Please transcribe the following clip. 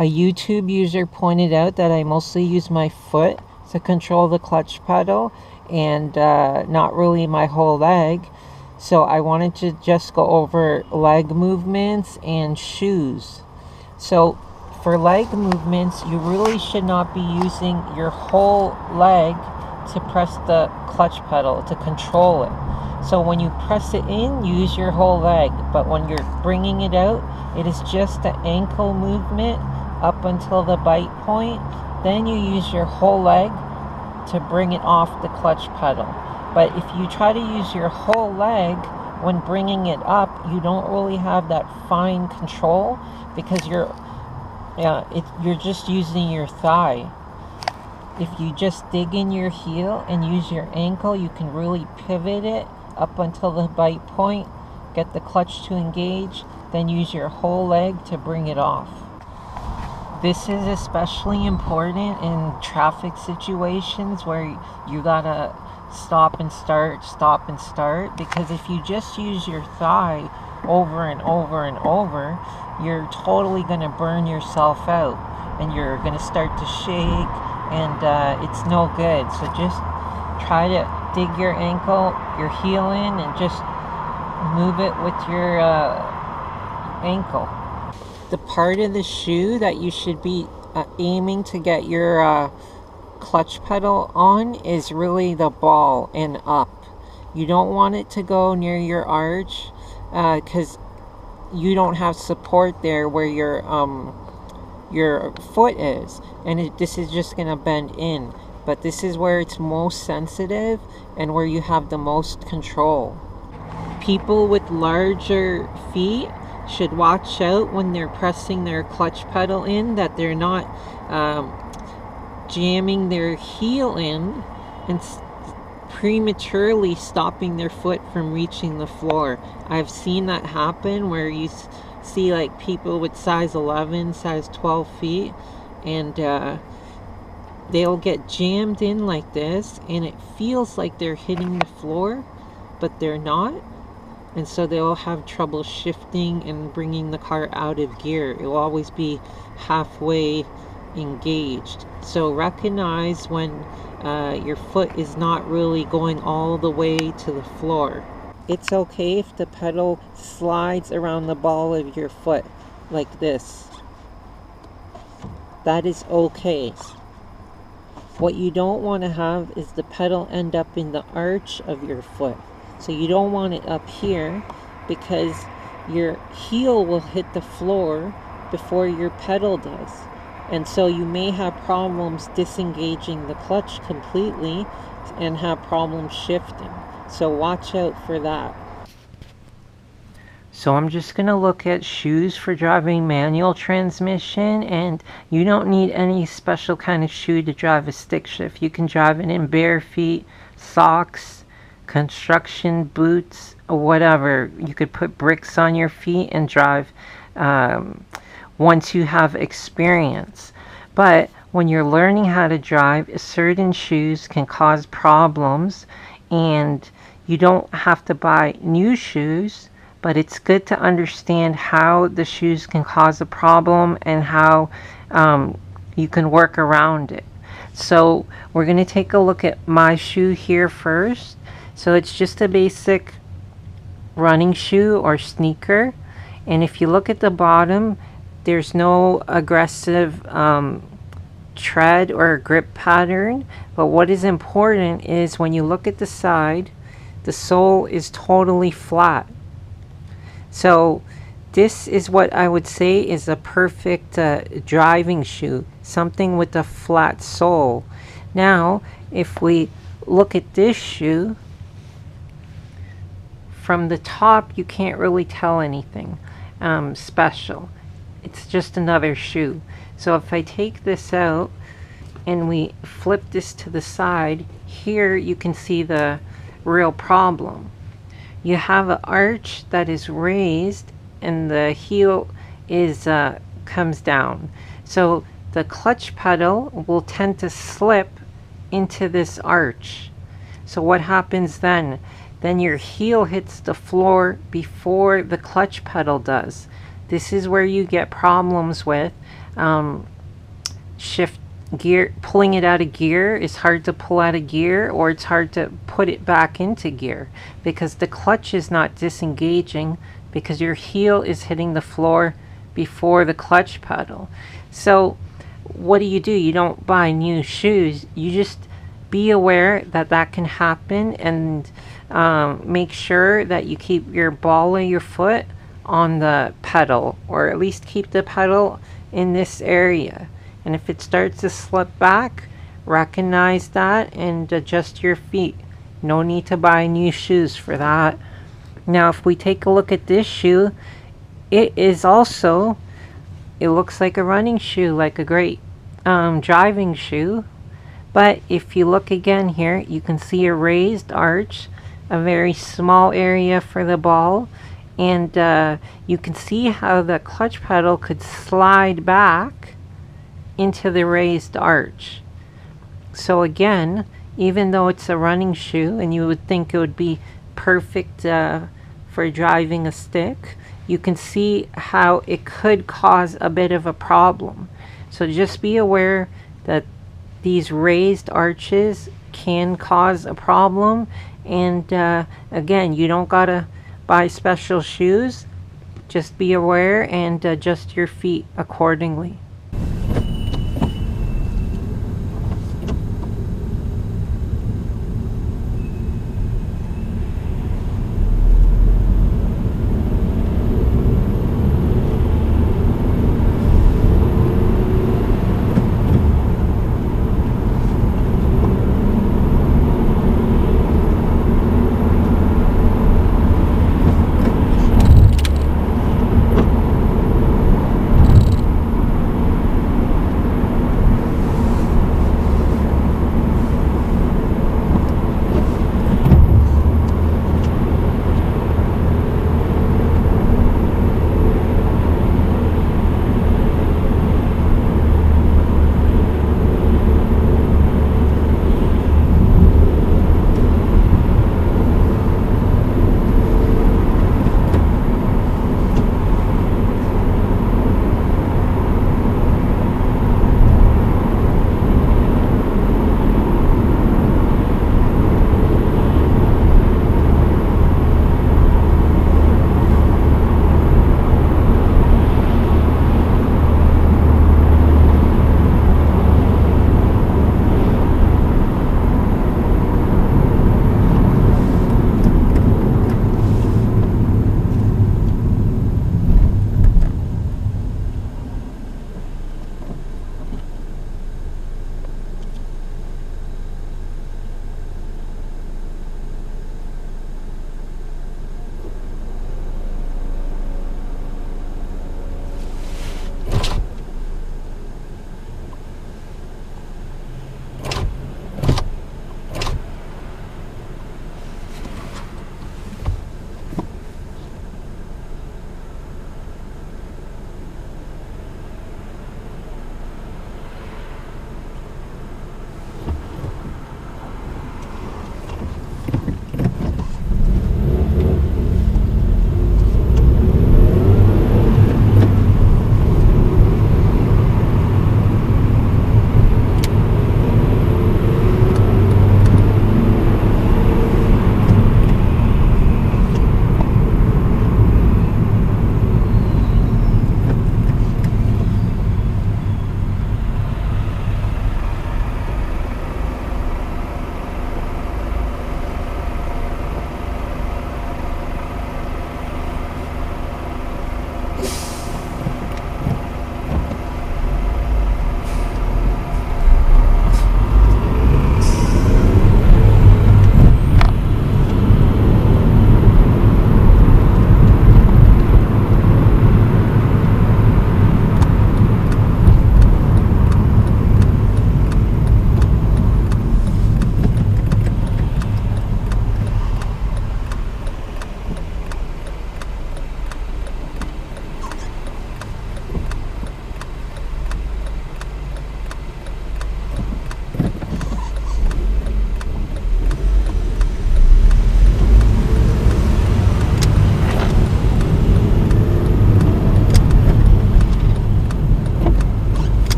A YouTube user pointed out that I mostly use my foot to control the clutch pedal and not really my whole leg. So I wanted to just go over leg movements and shoes. So for leg movements, you really should not be using your whole leg to press the clutch pedal to control it. So when you press it in, you use your whole leg, but when you're bringing it out, it is just the ankle movement up until the bite point. Then you use your whole leg to bring it off the clutch pedal. But if you try to use your whole leg when bringing it up, you don't really have that fine control because you're just using your thigh. If you just dig in your heel and use your ankle, you can really pivot it up until the bite point, get the clutch to engage, then use your whole leg to bring it off. This is especially important in traffic situations where you gotta stop and start, because if you just use your thigh over and over and over, you're totally gonna burn yourself out and you're gonna start to shake, and it's no good. So just try to dig your ankle, your heel in, and just move it with your ankle. The part of the shoe that you should be aiming to get your clutch pedal on is really the ball and up. You don't want it to go near your arch because you don't have support there where your foot is, and this is just gonna bend in. But this is where it's most sensitive and where you have the most control. People with larger feet should watch out when they're pressing their clutch pedal in, that they're not jamming their heel in and prematurely stopping their foot from reaching the floor. I've seen that happen where you see like people with size 11, size 12 feet, and they'll get jammed in like this, and it feels like they're hitting the floor, but they're not. And so they'll have trouble shifting and bringing the car out of gear. It will always be halfway engaged. So recognize when your foot is not really going all the way to the floor. It's okay if the pedal slides around the ball of your foot like this. That is okay. What you don't want to have is the pedal end up in the arch of your foot. So you don't want it up here because your heel will hit the floor before your pedal does. And so you may have problems disengaging the clutch completely and have problems shifting. So watch out for that. So I'm just going to look at shoes for driving manual transmission, and you don't need any special kind of shoe to drive a stick shift. You can drive it in bare feet, socks, construction boots, or whatever. You could put bricks on your feet and drive once you have experience. But when you're learning how to drive, certain shoes can cause problems, and you don't have to buy new shoes, but it's good to understand how the shoes can cause a problem and how you can work around it. So we're going to take a look at my shoe here first. So it's just a basic running shoe or sneaker, and if you look at the bottom, there's no aggressive tread or grip pattern. But what is important is when you look at the side, the sole is totally flat. So this is what I would say is a perfect driving shoe, something with a flat sole. Now if we look at this shoe, from the top you can't really tell anything special. It's just another shoe. So if I take this out and we flip this to the side, here you can see the real problem. You have an arch that is raised and the heel is comes down. So the clutch pedal will tend to slip into this arch. So what happens then? Then your heel hits the floor before the clutch pedal does. This is where you get problems with shift gear, pulling it out of gear is hard to pull out of gear, or it's hard to put it back into gear because the clutch is not disengaging because your heel is hitting the floor before the clutch pedal. So what do? You don't buy new shoes. You just be aware that that can happen, and make sure that you keep your ball of your foot on the pedal, or at least keep the pedal in this area. And if it starts to slip back, recognize that and adjust your feet. No need to buy new shoes for that. Now if we take a look at this shoe, it is also, it looks like a running shoe, like a great driving shoe. But if you look again here, you can see a raised arch, a very small area for the ball, and you can see how the clutch pedal could slide back into the raised arch. So again, even though it's a running shoe and you would think it would be perfect for driving a stick, you can see how it could cause a bit of a problem. So just be aware that these raised arches can cause a problem, and again, you don't gotta buy special shoes. Just be aware and adjust your feet accordingly.